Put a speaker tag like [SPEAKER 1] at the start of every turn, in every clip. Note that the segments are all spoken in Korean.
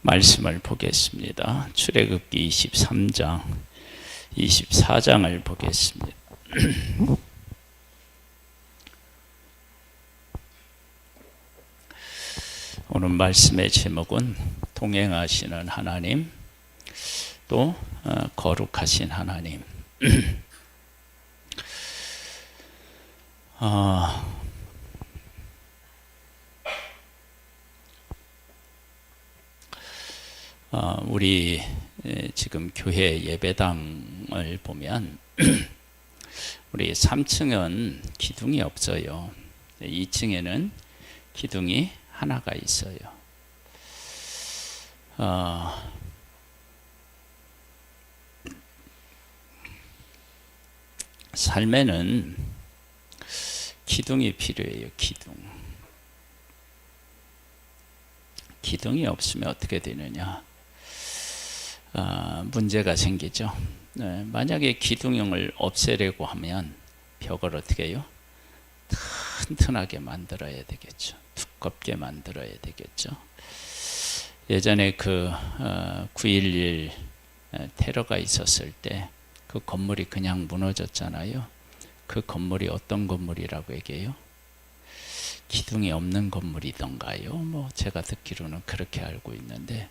[SPEAKER 1] 말씀을 보겠습니다. 출애굽기 23장, 24장을 보겠습니다. 오늘 말씀의 제목은 동행하시는 하나님, 또 거룩하신 하나님. 우리 지금 교회 예배당을 보면 우리 3층은 기둥이 없어요. 2층에는 기둥이 하나가 있어요. 삶에는 기둥이 필요해요. 기둥이 없으면 어떻게 되느냐? 문제가 생기죠. 만약에 기둥형을 없애려고 하면 벽을 어떻게 해요? 튼튼하게 만들어야 되겠죠. 두껍게 만들어야 되겠죠. 예전에 9.11 테러가 있었을 때 그 건물이 그냥 무너졌잖아요. 그 건물이 어떤 건물이라고 얘기해요? 기둥이 없는 건물이던가요? 제가 듣기로는 그렇게 알고 있는데,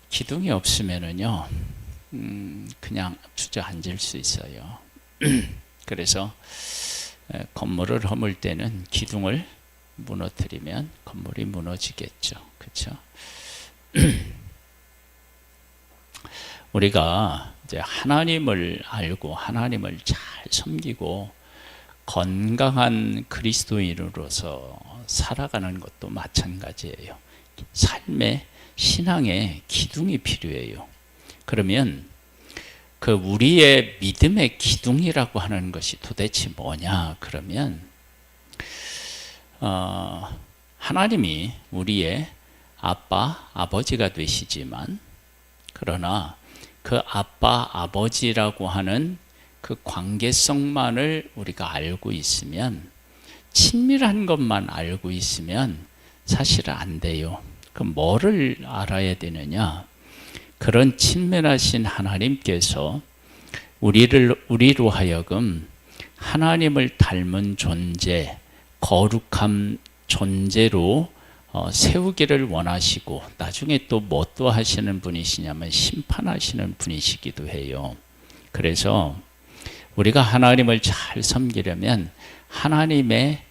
[SPEAKER 1] 기둥이 없으면은요, 그냥 주저앉을 수 있어요. 그래서 건물을 허물 때는 기둥을 무너뜨리면 건물이 무너지겠죠. 그렇죠? 우리가 이제 하나님을 알고 하나님을 잘 섬기고 건강한 그리스도인으로서 살아가는 것도 마찬가지예요. 삶의 신앙에 기둥이 필요해요. 그러면 우리의 믿음의 기둥이라고 하는 것이 도대체 뭐냐? 그러면 하나님이 우리의 아빠, 아버지가 되시지만, 그러나 그 아빠, 아버지라고 하는 그 관계성만을 우리가 알고 있으면, 친밀한 것만 알고 있으면 사실은 안 돼요. 그럼 뭐를 알아야 되느냐? 그런 친밀하신 하나님께서 우리로 하여금 하나님을 닮은 존재, 거룩한 존재로 세우기를 원하시고, 나중에 또 뭐 또 하시는 분이시냐면 심판하시는 분이시기도 해요. 그래서 우리가 하나님을 잘 섬기려면 하나님의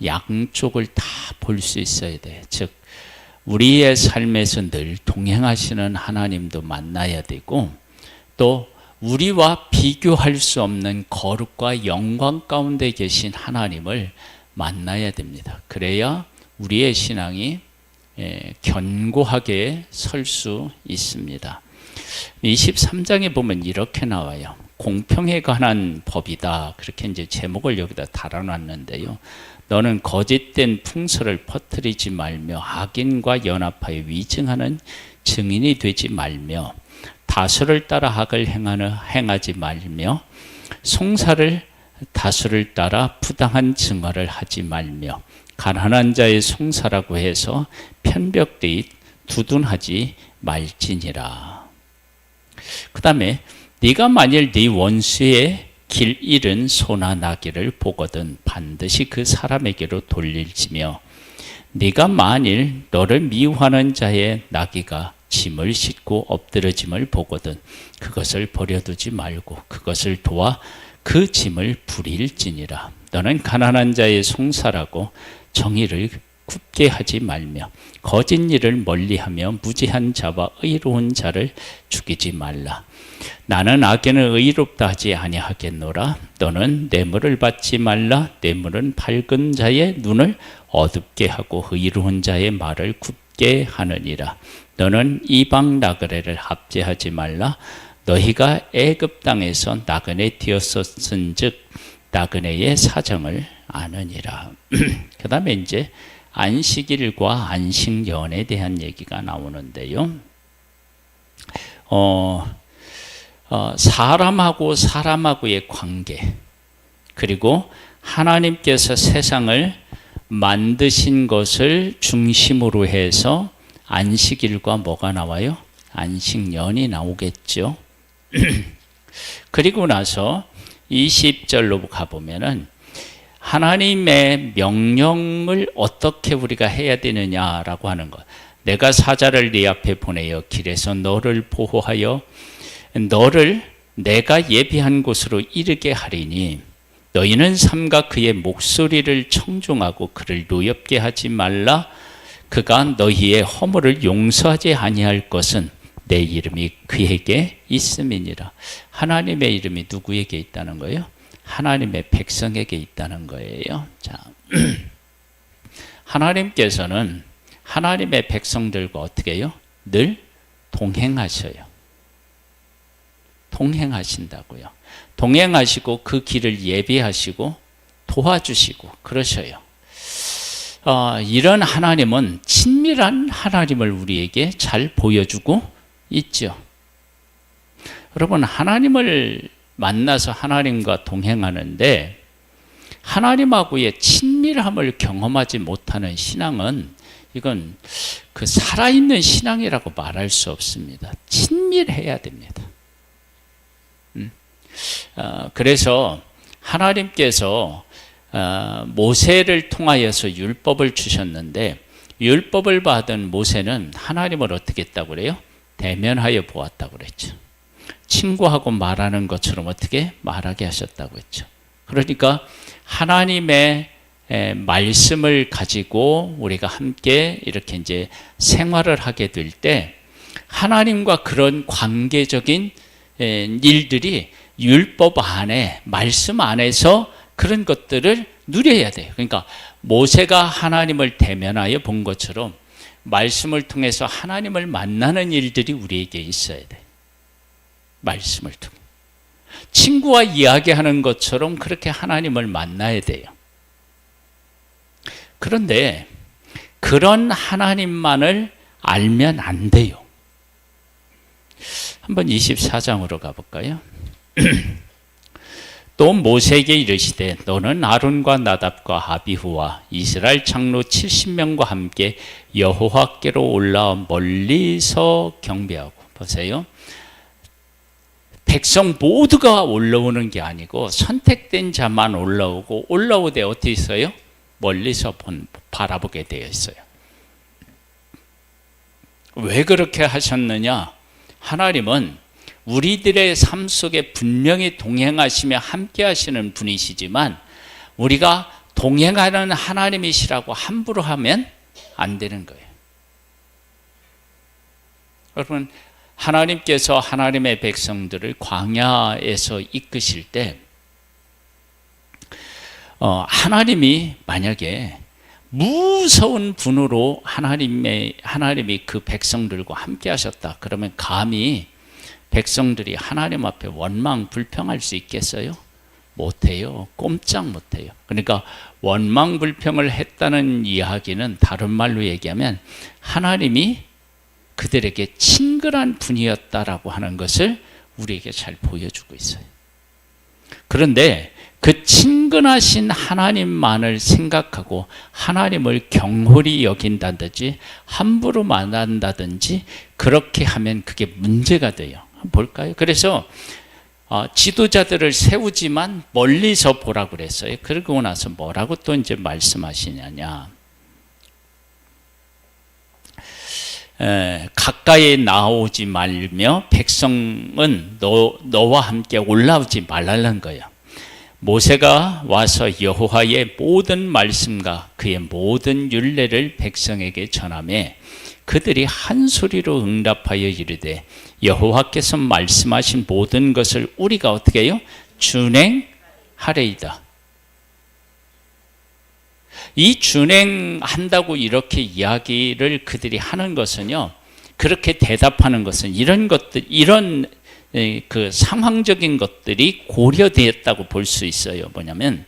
[SPEAKER 1] 양쪽을 다 볼 수 있어야 돼. 즉, 우리의 삶에서 늘 동행하시는 하나님도 만나야 되고, 또 우리와 비교할 수 없는 거룩과 영광 가운데 계신 하나님을 만나야 됩니다. 그래야 우리의 신앙이 견고하게 설 수 있습니다. 23장에 보면 이렇게 나와요. 공평에 관한 법이다. 그렇게 이제 제목을 여기다 달아놨는데요. 너는 거짓된 풍설을 퍼뜨리지 말며 악인과 연합하여 위증하는 증인이 되지 말며 다수를 따라 악을 행하지 말며 송사를 다수를 따라 부당한 증언을 하지 말며 가난한 자의 송사라고 해서 편벽되이 두둔하지 말지니라. 그 다음에 네가 만일 네 원수의 길 잃은 소나 나귀를 보거든 반드시 그 사람에게로 돌릴지며, 네가 만일 너를 미워하는 자의 나귀가 짐을 싣고 엎드러짐을 보거든 그것을 버려두지 말고 그것을 도와 그 짐을 부릴지니라. 너는 가난한 자의 송사라고 정의를 굽게 하지 말며 거짓 일을 멀리하며 무지한 자와 의로운 자를 죽이지 말라. 나는 악인을 의롭다 하지 아니하겠노라. 너는 뇌물을 받지 말라. 뇌물은 밝은 자의 눈을 어둡게 하고 의로운 자의 말을 굽게 하느니라. 너는 이방 나그네를 합제하지 말라. 너희가 애굽 땅에서 나그네 되었었은즉 나그네의 사정을 아느니라. 그 다음에 이제 안식일과 안식년에 대한 얘기가 나오는데요. 사람하고 사람하고의 관계, 그리고 하나님께서 세상을 만드신 것을 중심으로 해서 안식일과 뭐가 나와요? 안식년이 나오겠죠. 그리고 나서 20절로 가보면은 하나님의 명령을 어떻게 우리가 해야 되느냐라고 하는 것. 내가 사자를 네 앞에 보내어 길에서 너를 보호하여 너를 내가 예비한 곳으로 이르게 하리니 너희는 삼가 그의 목소리를 청종하고 그를 노엽게 하지 말라. 그가 너희의 허물을 용서하지 아니할 것은 내 이름이 그에게 있음이니라. 하나님의 이름이 누구에게 있다는 거예요? 하나님의 백성에게 있다는 거예요. 자, 하나님께서는 하나님의 백성들과 어떻게 해요? 늘 동행하셔요. 동행하신다고요. 동행하시고 그 길을 예비하시고 도와주시고 그러셔요. 이런 하나님은 친밀한 하나님을 우리에게 잘 보여주고 있죠. 여러분, 하나님을 만나서 하나님과 동행하는데 하나님하고의 친밀함을 경험하지 못하는 신앙은 이건 그 살아있는 신앙이라고 말할 수 없습니다. 친밀해야 됩니다. 그래서 하나님께서 모세를 통하여서 율법을 주셨는데 율법을 받은 모세는 하나님을 어떻게 했다고 그래요? 대면하여 보았다고 그랬죠. 친구하고 말하는 것처럼 어떻게 말하게 하셨다고 했죠. 그러니까 하나님의 말씀을 가지고 우리가 함께 이렇게 이제 생활을 하게 될 때 하나님과 그런 관계적인 일들이 율법 안에, 말씀 안에서 그런 것들을 누려야 돼요. 그러니까 모세가 하나님을 대면하여 본 것처럼 말씀을 통해서 하나님을 만나는 일들이 우리에게 있어야 돼요. 말씀을 통해 친구와 이야기하는 것처럼 그렇게 하나님을 만나야 돼요. 그런데 그런 하나님만을 알면 안 돼요. 한번 24장으로 가볼까요? 또 모세에게 이르시되 너는 아론과 나답과 아비후와 이스라엘 장로 70명과 함께 여호와께로 올라와 멀리서 경배하고. 보세요. 백성 모두가 올라오는 게 아니고 선택된 자만 올라오고 올라오되 어떻게 있어요? 멀리서 바라보게 되어 있어요. 왜 그렇게 하셨느냐? 하나님은 우리들의 삶 속에 분명히 동행하시며 함께 하시는 분이시지만 우리가 동행하는 하나님이시라고 함부로 하면 안 되는 거예요. 여러분, 하나님께서 하나님의 백성들을 광야에서 이끄실 때 하나님이 만약에 무서운 분으로 하나님이 그 백성들과 함께 하셨다. 그러면 감히 백성들이 하나님 앞에 원망 불평할 수 있겠어요? 못해요. 꼼짝 못해요. 그러니까 원망 불평을 했다는 이야기는 다른 말로 얘기하면 하나님이 그들에게 친근한 분이었다라고 하는 것을 우리에게 잘 보여주고 있어요. 그런데 그 친근하신 하나님만을 생각하고 하나님을 경홀히 여긴다든지 함부로 만난다든지 그렇게 하면 그게 문제가 돼요. 한번 볼까요? 그래서 지도자들을 세우지만 멀리서 보라고 그랬어요. 그러고 나서 뭐라고 또 이제 말씀하시냐냐. 가까이 나오지 말며 백성은 너와 함께 올라오지 말라는 거예요. 모세가 와서 여호와의 모든 말씀과 그의 모든 율례를 백성에게 전하며 그들이 한 소리로 응답하여 이르되 여호와께서 말씀하신 모든 것을 우리가 어떻게 해요? 준행하리이다. 이 준행한다고 이렇게 이야기를 그들이 하는 것은요, 그렇게 대답하는 것은 이런 것들, 이런 그 상황적인 것들이 고려되었다고 볼 수 있어요. 뭐냐면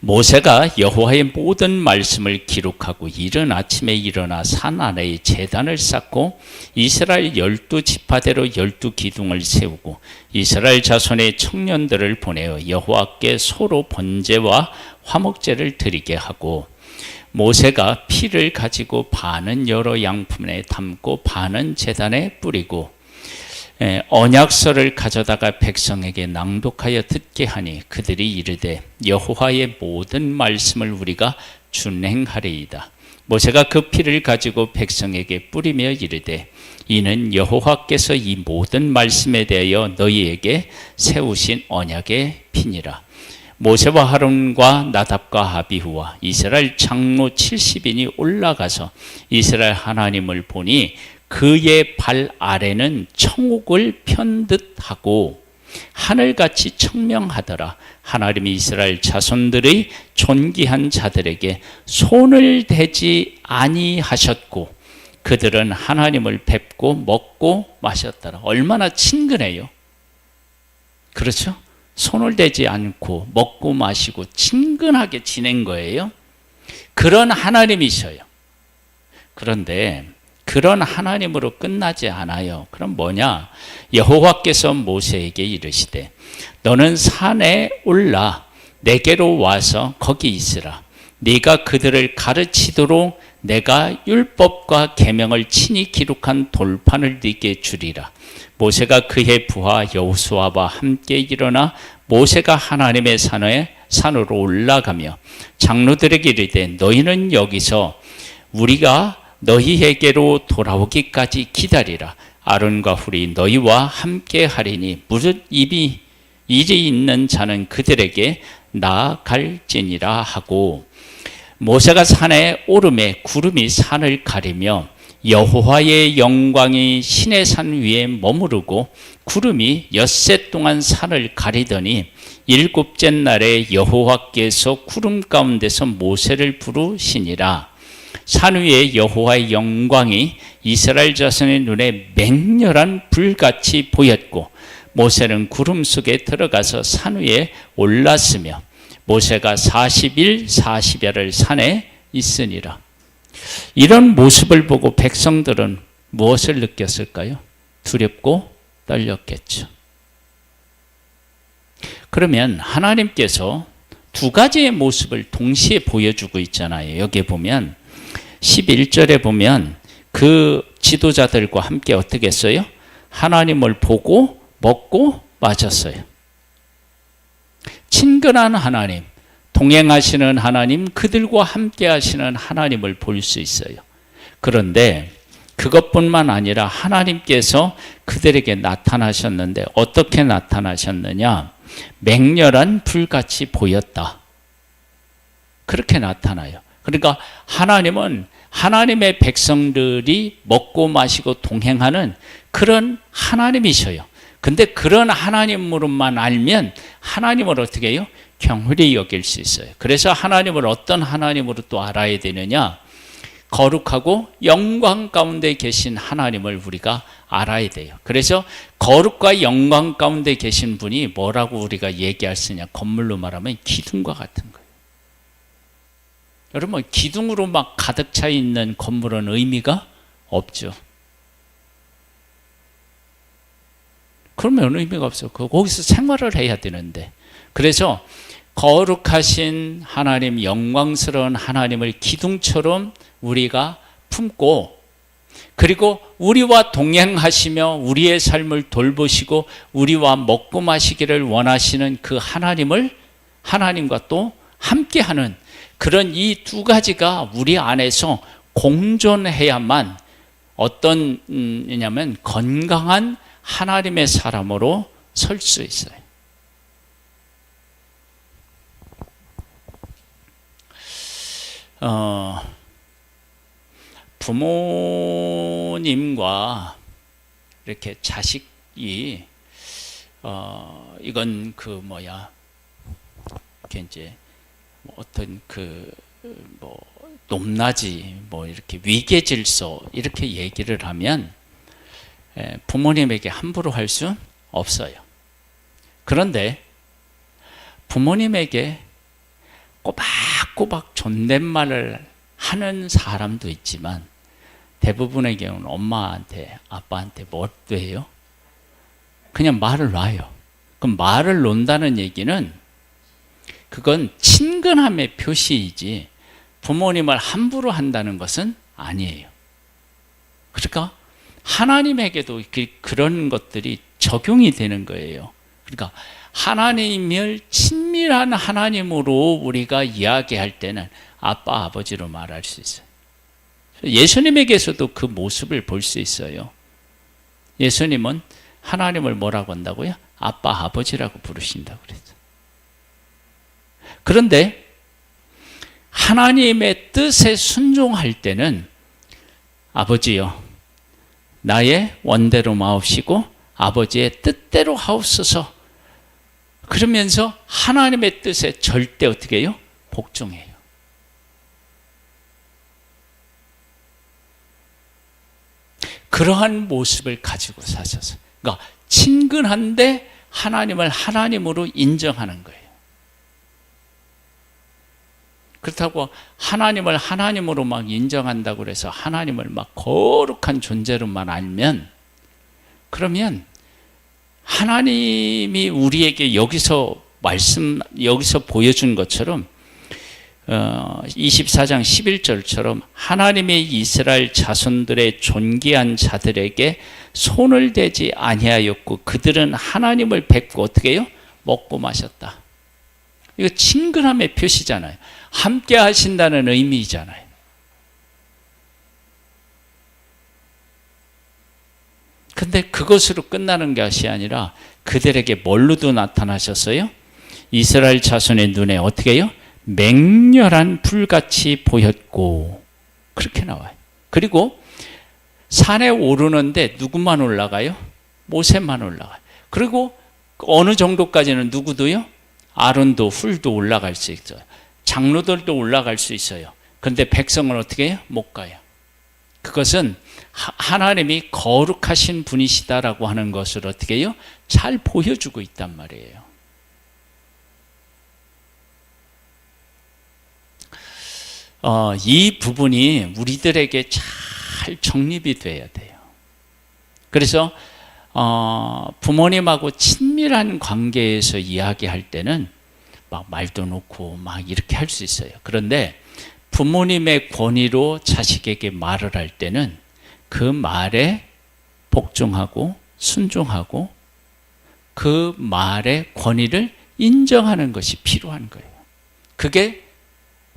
[SPEAKER 1] 모세가 여호와의 모든 말씀을 기록하고 이른 아침에 일어나 산 아래에 제단을 쌓고 이스라엘 12지파대로 12기둥을 세우고 이스라엘 자손의 청년들을 보내어 여호와께 소로 번제와 화목제를 드리게 하고 모세가 피를 가지고 반은 여러 양품에 담고 반은 제단에 뿌리고 언약서를 가져다가 백성에게 낭독하여 듣게 하니 그들이 이르되 여호와의 모든 말씀을 우리가 준행하리이다. 모세가 그 피를 가지고 백성에게 뿌리며 이르되 이는 여호와께서 이 모든 말씀에 대하여 너희에게 세우신 언약의 피니라. 모세와 하론과 나답과 아비후와 이스라엘 장로 70인이 올라가서 이스라엘 하나님을 보니 그의 발 아래는 청옥을 편듯 하고 하늘같이 청명하더라. 하나님이 이스라엘 자손들의 존귀한 자들에게 손을 대지 아니하셨고 그들은 하나님을 뵙고 먹고 마셨더라. 얼마나 친근해요. 그렇죠? 손을 대지 않고 먹고 마시고 친근하게 지낸 거예요. 그런 하나님이셔요. 그런데 그런 하나님으로 끝나지 않아요. 그럼 뭐냐? 여호와께서 모세에게 이르시되 너는 산에 올라 내게로 와서 거기 있으라. 네가 그들을 가르치도록 내가 율법과 계명을 친히 기록한 돌판을 네게 주리라. 모세가 그의 부하 여호수아와 함께 일어나 모세가 하나님의 산으로 올라가며 장로들에게 이르되 너희는 여기서 우리가 너희에게로 돌아오기까지 기다리라. 아론과 훌이 너희와 함께 하리니 무릇 일이 있는 자는 그들에게 나아갈지니라 하고 모세가 산에 오름에 구름이 산을 가리며 여호와의 영광이 신의 산 위에 머무르고 구름이 엿새 동안 산을 가리더니 일곱째 날에 여호와께서 구름 가운데서 모세를 부르시니라. 산 위에 여호와의 영광이 이스라엘 자손의 눈에 맹렬한 불같이 보였고 모세는 구름 속에 들어가서 산 위에 올랐으며 모세가 40일 40야를 산에 있으니라. 이런 모습을 보고 백성들은 무엇을 느꼈을까요? 두렵고 떨렸겠죠. 그러면 하나님께서 두 가지의 모습을 동시에 보여주고 있잖아요. 여기 보면 11절에 보면 그 지도자들과 함께 어떻게 했어요? 하나님을 보고 먹고 마셨어요. 친근한 하나님, 동행하시는 하나님, 그들과 함께 하시는 하나님을 볼 수 있어요. 그런데 그것뿐만 아니라 하나님께서 그들에게 나타나셨는데 어떻게 나타나셨느냐? 맹렬한 불같이 보였다. 그렇게 나타나요. 그러니까 하나님은 하나님의 백성들이 먹고 마시고 동행하는 그런 하나님이셔요. 근데 그런 하나님으로만 알면 하나님을 어떻게 해요? 경홀히 여길 수 있어요. 그래서 하나님을 어떤 하나님으로 또 알아야 되느냐? 거룩하고 영광 가운데 계신 하나님을 우리가 알아야 돼요. 그래서 거룩과 영광 가운데 계신 분이 뭐라고 우리가 얘기할 수 있냐? 건물로 말하면 기둥과 같은 거예요. 여러분, 기둥으로 막 가득 차 있는 건물은 의미가 없죠. 그러면 의미가 없어요. 거기서 생활을 해야 되는데. 그래서 거룩하신 하나님, 영광스러운 하나님을 기둥처럼 우리가 품고, 그리고 우리와 동행하시며 우리의 삶을 돌보시고 우리와 먹고 마시기를 원하시는 그 하나님과 또 함께하는 그런 이 두 가지가 우리 안에서 공존해야만 어떤 냐면 건강한 하나님의 사람으로 설 수 있어요. 부모님과 이렇게 자식이 이건 이렇게 이제 어떤 높낮이 이렇게 위계 질서 이렇게 얘기를 하면 부모님에게 함부로 할 수 없어요. 그런데 부모님에게 꼬박꼬박 존댓말을 하는 사람도 있지만 대부분의 경우는 엄마한테 아빠한테 뭐 해요? 그냥 말을 놔요. 그럼 말을 놓는다는 얘기는 그건 친근함의 표시이지 부모님을 함부로 한다는 것은 아니에요. 그러니까 하나님에게도 그런 것들이 적용이 되는 거예요. 그러니까 하나님을 친밀한 하나님으로 우리가 이야기할 때는 아빠, 아버지로 말할 수 있어요. 예수님에게서도 그 모습을 볼 수 있어요. 예수님은 하나님을 뭐라고 한다고요? 아빠, 아버지라고 부르신다고 그랬죠. 그런데 하나님의 뜻에 순종할 때는 아버지여, 나의 원대로 마옵시고 아버지의 뜻대로 하옵소서. 그러면서 하나님의 뜻에 절대 어떻게 해요? 복종해요. 그러한 모습을 가지고 사셔서, 그러니까 친근한데 하나님을 하나님으로 인정하는 거예요. 그렇다고 하나님을 하나님으로 막 인정한다고 해서 하나님을 막 거룩한 존재로만 알면, 그러면 하나님이 우리에게 여기서 보여준 것처럼 24장 11절처럼 하나님의 이스라엘 자손들의 존귀한 자들에게 손을 대지 아니하였고 그들은 하나님을 뵙고 어떻게 해요? 먹고 마셨다. 이거 친근함의 표시잖아요. 함께 하신다는 의미잖아요. 근데 그것으로 끝나는 것이 아니라 그들에게 뭘로도 나타나셨어요? 이스라엘 자손의 눈에 어떻게 해요? 맹렬한 불같이 보였고, 그렇게 나와요. 그리고 산에 오르는데 누구만 올라가요? 모세만 올라가요. 그리고 어느 정도까지는 누구도요? 아론도 훌도 올라갈 수 있어요. 장로들도 올라갈 수 있어요. 그런데 백성은 어떻게 해요? 못 가요. 그것은 하나님이 거룩하신 분이시다라고 하는 것을 어떻게 해요? 잘 보여주고 있단 말이에요. 이 부분이 우리들에게 잘 정립이 돼야 돼요. 그래서 부모님하고 친밀한 관계에서 이야기할 때는 막 말도 놓고 막 이렇게 할 수 있어요. 그런데 부모님의 권위로 자식에게 말을 할 때는 그 말에 복종하고 순종하고 그 말의 권위를 인정하는 것이 필요한 거예요. 그게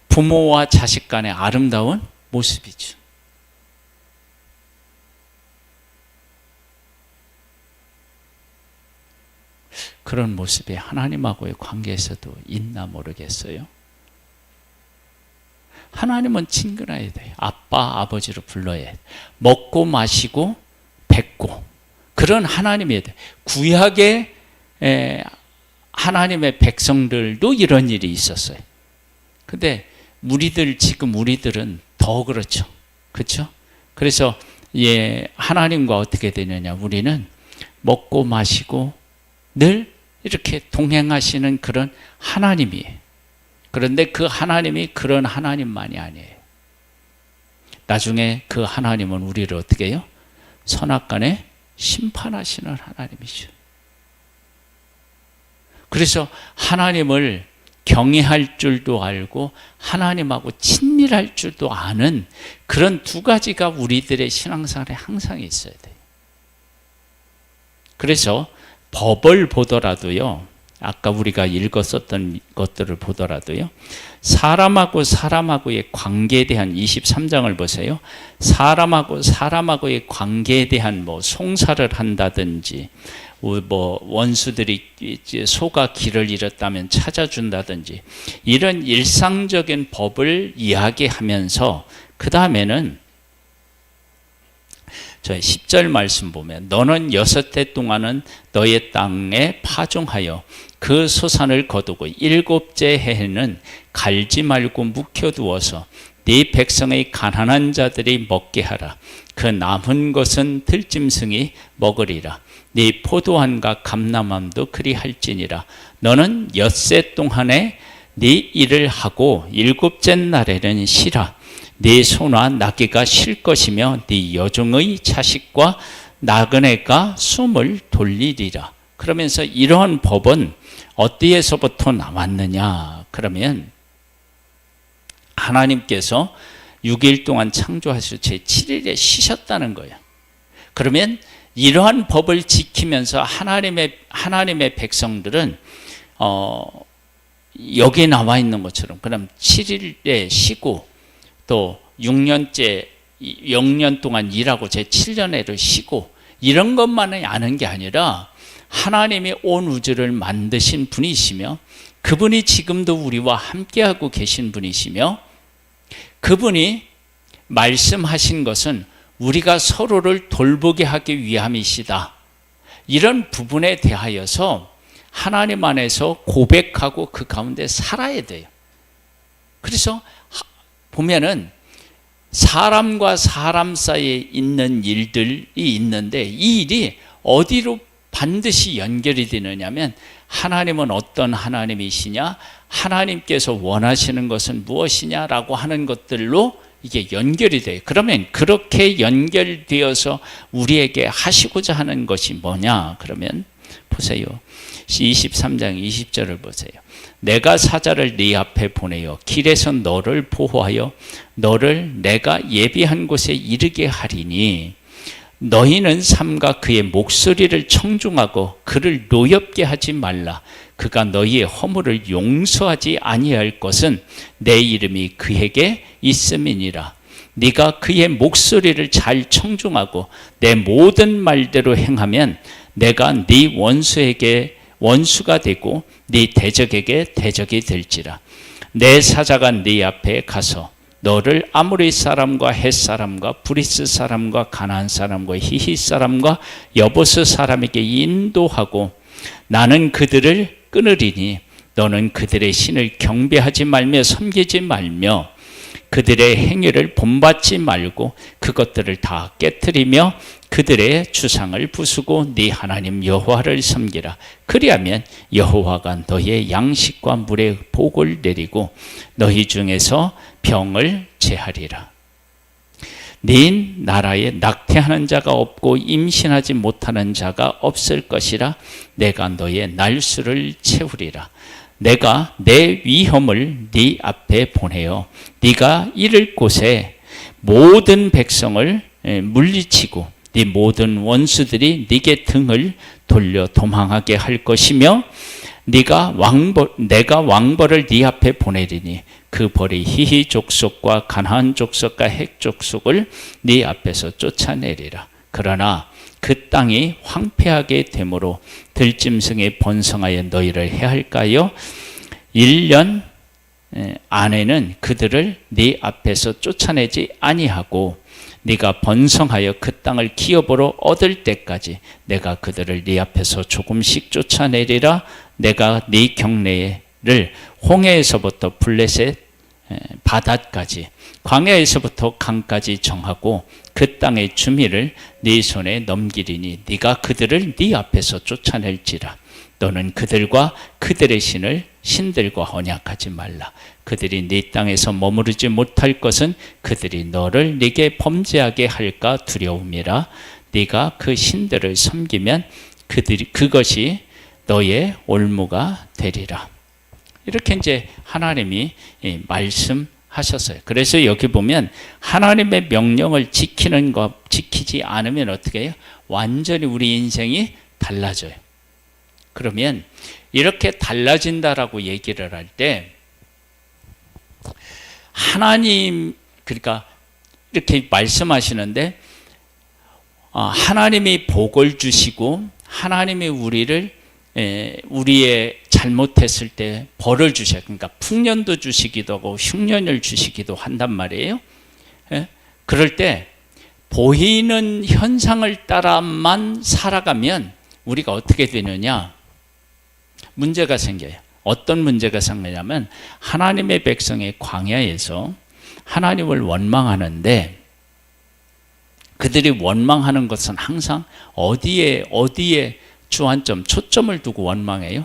[SPEAKER 1] 부모와 자식 간의 아름다운 모습이죠. 그런 모습이 하나님하고의 관계에서도 있나 모르겠어요. 하나님은 친근해야 돼요. 아빠, 아버지로 불러야 돼요. 먹고 마시고 뵙고, 그런 하나님이어야 돼요. 구약의 하나님의 백성들도 이런 일이 있었어요. 근데 우리들은 더 그렇죠. 그렇죠? 그래서 하나님과 어떻게 되느냐? 우리는 먹고 마시고 늘 이렇게 동행하시는 그런 하나님이에요. 그런데 그 하나님이 그런 하나님만이 아니에요. 나중에 그 하나님은 우리를 어떻게 해요? 선악간에 심판하시는 하나님이죠. 그래서 하나님을 경외할 줄도 알고 하나님하고 친밀할 줄도 아는 그런 두 가지가 우리들의 신앙생활에 항상 있어야 돼요. 그래서 법을 보더라도요, 아까 우리가 읽었었던 것들을 보더라도요, 사람하고 사람하고의 관계에 대한 23장을 보세요. 사람하고의 관계에 대한 송사를 한다든지, 원수들이 소가 길을 잃었다면 찾아준다든지, 이런 일상적인 법을 이야기하면서 그 다음에는 저희 10절 말씀 보면 너는 6해 동안은 너의 땅에 파종하여 그 소산을 거두고 7째 해에는 갈지 말고 묵혀두어서 네 백성의 가난한 자들이 먹게 하라. 그 남은 것은 들짐승이 먹으리라. 네 포도원과 감람함도 그리할지니라. 너는 6해 동안에 네 일을 하고 7째 날에는 쉬라. 네 소나 나귀가 쉴 것이며 네 여종의 자식과 나그네가 숨을 돌리리라. 그러면서 이러한 법은 어디에서부터 나왔느냐? 그러면 하나님께서 6일 동안 창조하시고 제7일에 쉬셨다는 거예요. 그러면 이러한 법을 지키면서 하나님의 백성들은 여기에 나와 있는 것처럼 그럼 7일에 쉬고 또 6년째 0년 동안 일하고 제7년에를 쉬고 이런 것만을 아는 게 아니라 하나님이 온 우주를 만드신 분이시며 그분이 지금도 우리와 함께하고 계신 분이시며 그분이 말씀하신 것은 우리가 서로를 돌보게 하기 위함이시다. 이런 부분에 대하여서 하나님 안에서 고백하고 그 가운데 살아야 돼요. 그래서 보면은 사람과 사람 사이에 있는 일들이 있는데 이 일이 어디로 반드시 연결이 되느냐면 하나님은 어떤 하나님이시냐, 하나님께서 원하시는 것은 무엇이냐라고 하는 것들로 이게 연결이 돼요. 그러면 그렇게 연결되어서 우리에게 하시고자 하는 것이 뭐냐? 그러면 보세요. 23장 20절을 보세요. 내가 사자를 네 앞에 보내어 길에서 너를 보호하여 너를 내가 예비한 곳에 이르게 하리니 너희는 삼가 그의 목소리를 청중하고 그를 노엽게 하지 말라. 그가 너희의 허물을 용서하지 아니할 것은 내 이름이 그에게 있음이니라. 네가 그의 목소리를 잘 청중하고 내 모든 말대로 행하면 내가 네 원수에게 원수가 되고 네 대적에게 대적이 될지라. 내 사자가 네 앞에 가서 너를 아모리 사람과 헷 사람과 브리스 사람과 가나안 사람과 히히 사람과 여보스 사람에게 인도하고 나는 그들을 끊으리니 너는 그들의 신을 경배하지 말며 섬기지 말며 그들의 행위를 본받지 말고 그것들을 다 깨트리며 그들의 주상을 부수고 네 하나님 여호와를 섬기라. 그리하면 여호와가 너희의 양식과 물의 복을 내리고 너희 중에서 병을 제하리라. 네 나라에 낙태하는 자가 없고 임신하지 못하는 자가 없을 것이라. 내가 너의 날수를 채우리라. 내가 내 위험을 네 앞에 보내어 네가 이를 곳에 모든 백성을 물리치고 네 모든 원수들이 네게 등을 돌려 도망하게 할 것이며 내가 왕벌을 네 앞에 보내리니 그 벌이 히히 족속과 가나안 족속과 헷 족속을 네 앞에서 쫓아내리라. 그러나 그 땅이 황폐하게 되므로 들짐승에 번성하여 너희를 해할까요? 1년 안에는 그들을 네 앞에서 쫓아내지 아니하고 네가 번성하여 그 땅을 기업으로 얻을 때까지 내가 그들을 네 앞에서 조금씩 쫓아내리라. 내가 네 경내를 홍해에서부터 블레셋 바닷까지 광야에서부터 강까지 정하고 그 땅의 주민을 네 손에 넘기리니 네가 그들을 네 앞에서 쫓아낼지라. 너는 그들과 그들의 신들과 언약하지 말라. 그들이 네 땅에서 머무르지 못할 것은 그들이 너를 네게 범죄하게 할까 두려움이라. 네가 그 신들을 섬기면 그것이 너의 올무가 되리라. 이렇게 이제 하나님이 말씀하셨어요. 그래서 여기 보면 하나님의 명령을 지키지 않으면 어떻게 해요? 완전히 우리 인생이 달라져요. 그러면 이렇게 달라진다라고 얘기를 할 때 하나님 그러니까 이렇게 말씀하시는데 하나님이 복을 주시고 하나님이 우리의 잘못했을 때 벌을 주셔요. 그러니까 풍년도 주시기도 하고 흉년을 주시기도 한단 말이에요. 그럴 때 보이는 현상을 따라만 살아가면 우리가 어떻게 되느냐? 문제가 생겨요. 어떤 문제가 생기냐면 하나님의 백성의 광야에서 하나님을 원망하는데 그들이 원망하는 것은 항상 어디에 주안점, 초점을 두고 원망해요?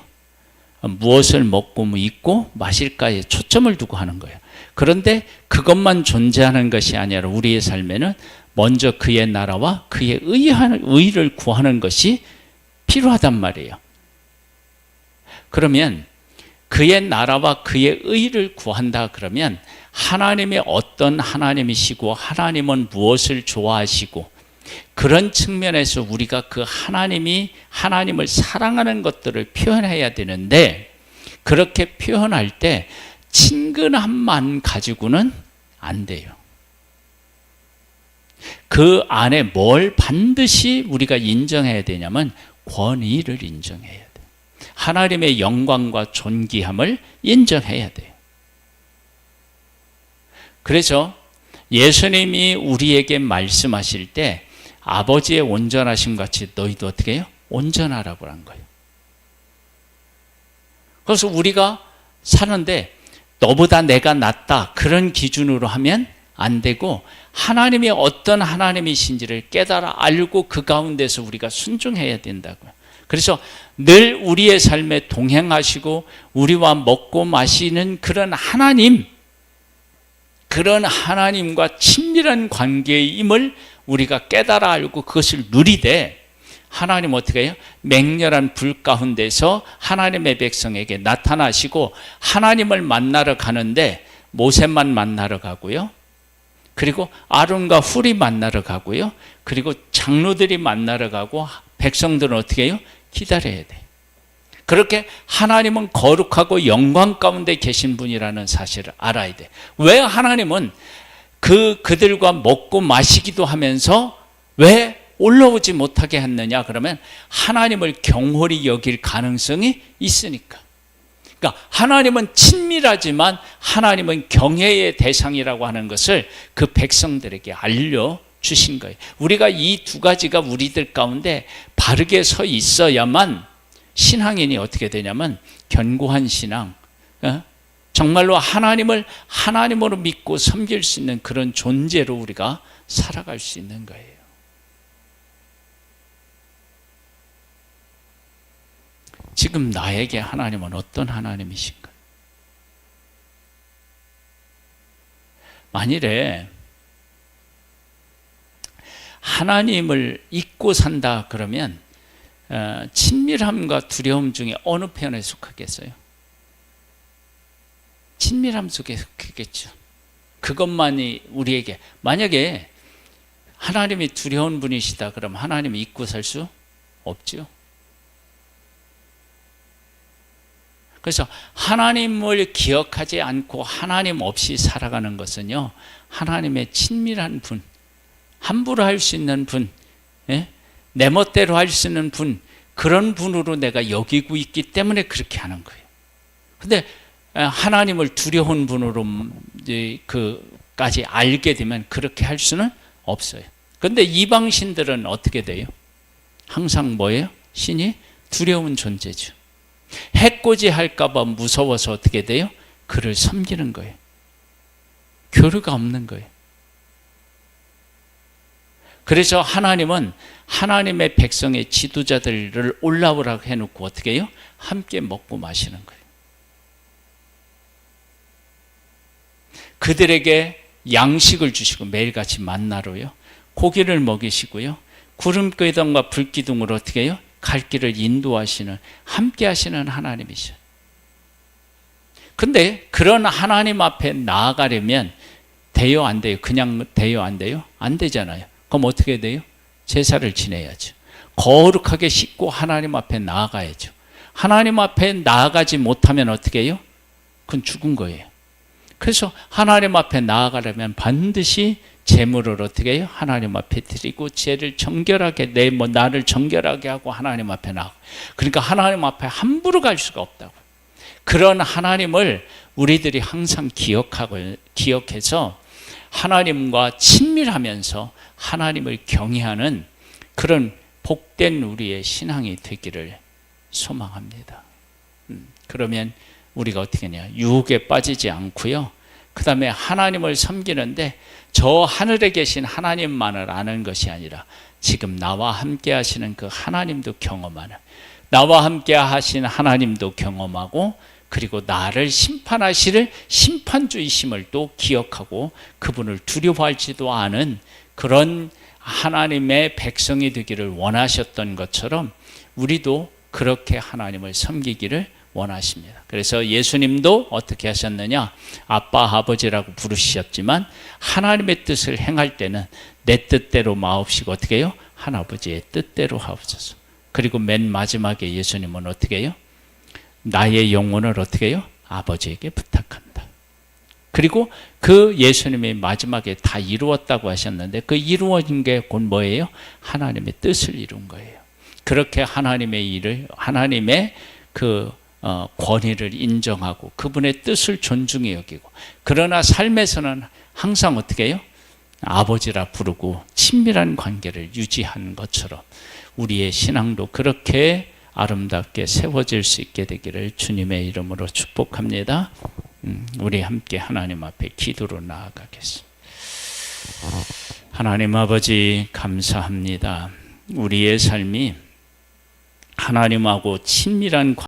[SPEAKER 1] 무엇을 먹고 입고 마실까에 초점을 두고 하는 거예요. 그런데 그것만 존재하는 것이 아니라 우리의 삶에는 먼저 그의 나라와 그의 의를 구하는 것이 필요하단 말이에요. 그러면 그의 나라와 그의 의를 구한다 그러면 하나님이 어떤 하나님이시고 하나님은 무엇을 좋아하시고 그런 측면에서 우리가 그 하나님을 사랑하는 것들을 표현해야 되는데 그렇게 표현할 때 친근함만 가지고는 안 돼요. 그 안에 뭘 반드시 우리가 인정해야 되냐면 권위를 인정해야 돼요. 하나님의 영광과 존귀함을 인정해야 돼요. 그래서 예수님이 우리에게 말씀하실 때 아버지의 온전하심 같이 너희도 어떻게 해요? 온전하라고 한 거예요. 그래서 우리가 사는데 너보다 내가 낫다 그런 기준으로 하면 안 되고 하나님이 어떤 하나님이신지를 깨달아 알고 그 가운데서 우리가 순종해야 된다고요. 그래서 늘 우리의 삶에 동행하시고 우리와 먹고 마시는 그런 하나님과 친밀한 관계임을 우리가 깨달아 알고 그것을 누리되 하나님 어떻게 해요? 맹렬한 불 가운데서 하나님의 백성에게 나타나시고 하나님을 만나러 가는데 모세만 만나러 가고요. 그리고 아론과 훌이 만나러 가고요. 그리고 장로들이 만나러 가고 백성들은 어떻게 해요? 기다려야 돼요. 그렇게 하나님은 거룩하고 영광 가운데 계신 분이라는 사실을 알아야 돼. 왜 하나님은 그들과 먹고 마시기도 하면서 왜 올라오지 못하게 했느냐? 그러면 하나님을 경홀히 여길 가능성이 있으니까. 그러니까 하나님은 친밀하지만 하나님은 경외의 대상이라고 하는 것을 그 백성들에게 알려주신 거예요. 우리가 이 두 가지가 우리들 가운데 바르게 서 있어야만 신앙인이 어떻게 되냐면 견고한 신앙, 정말로 하나님으로 믿고 섬길 수 있는 그런 존재로 우리가 살아갈 수 있는 거예요. 지금 나에게 하나님은 어떤 하나님이신가? 만일에 하나님을 잊고 산다 그러면 친밀함과 두려움 중에 어느 편에 속하겠어요? 친밀함 속에 속하겠죠. 그것만이 우리에게, 만약에 하나님이 두려운 분이시다 그러면 하나님을 잊고 살 수 없죠. 그래서 하나님을 기억하지 않고 하나님 없이 살아가는 것은요, 하나님의 친밀한 분, 함부로 할 수 있는 분, 내 멋대로 할 수 있는 분, 그런 분으로 내가 여기고 있기 때문에 그렇게 하는 거예요. 근데 하나님을 두려운 분으로 그까지 알게 되면 그렇게 할 수는 없어요. 근데 이방신들은 어떻게 돼요? 항상 뭐예요? 신이 두려운 존재죠. 해코지 할까봐 무서워서 어떻게 돼요? 그를 섬기는 거예요. 교류가 없는 거예요. 그래서 하나님은 하나님의 백성의 지도자들을 올라오라고 해놓고 어떻게 해요? 함께 먹고 마시는 거예요. 그들에게 양식을 주시고 매일같이 만나로요, 고기를 먹이시고요, 구름기둥과 불기둥으로 어떻게 해요? 갈 길을 인도하시는, 함께 하시는 하나님이셔요. 근데 그런 하나님 앞에 나아가려면 돼요, 안 돼요? 그냥 돼요, 안 돼요? 안 되잖아요. 그럼 어떻게 돼요? 제사를 지내야죠. 거룩하게 씻고 하나님 앞에 나아가야죠. 하나님 앞에 나아가지 못하면 어떻게 해요? 그건 죽은 거예요. 그래서 하나님 앞에 나아가려면 반드시 제물을 어떻게 해요? 하나님 앞에 드리고 죄를 정결하게 나를 정결하게 하고 하나님 앞에 나아가. 그러니까 하나님 앞에 함부로 갈 수가 없다고. 그런 하나님을 우리들이 항상 기억해서 하나님과 친밀하면서 하나님을 경외하는 그런 복된 우리의 신앙이 되기를 소망합니다. 그러면 우리가 어떻게 하냐? 유혹에 빠지지 않고요, 그 다음에 하나님을 섬기는데 저 하늘에 계신 하나님만을 아는 것이 아니라 지금 나와 함께 하시는 그 하나님도 경험하는, 나와 함께 하신 하나님도 경험하고, 그리고 나를 심판하실 심판주이심을 또 기억하고 그분을 두려워할지도 않은 그런 하나님의 백성이 되기를 원하셨던 것처럼 우리도 그렇게 하나님을 섬기기를 원하십니다. 그래서 예수님도 어떻게 하셨느냐? 아빠, 아버지라고 부르셨지만 하나님의 뜻을 행할 때는 내 뜻대로 마옵시고 어떻게 해요? 하나아버지의 뜻대로 하옵소서. 그리고 맨 마지막에 예수님은 어떻게 해요? 나의 영혼을 어떻게 해요? 아버지에게 부탁한다. 그리고 그 예수님이 마지막에 다 이루었다고 하셨는데 그 이루어진 게 곧 뭐예요? 하나님의 뜻을 이룬 거예요. 그렇게 하나님의 일을, 하나님의 그 권위를 인정하고 그분의 뜻을 존중히 여기고, 그러나 삶에서는 항상 어떻게 해요? 아버지라 부르고 친밀한 관계를 유지하는 것처럼 우리의 신앙도 그렇게 아름답게 세워질 수 있게 되기를 주님의 이름으로 축복합니다. 우리 함께 하나님 앞에 기도로 나아가겠습니다. 하나님 아버지 감사합니다. 우리의 삶이 하나님하고 친밀한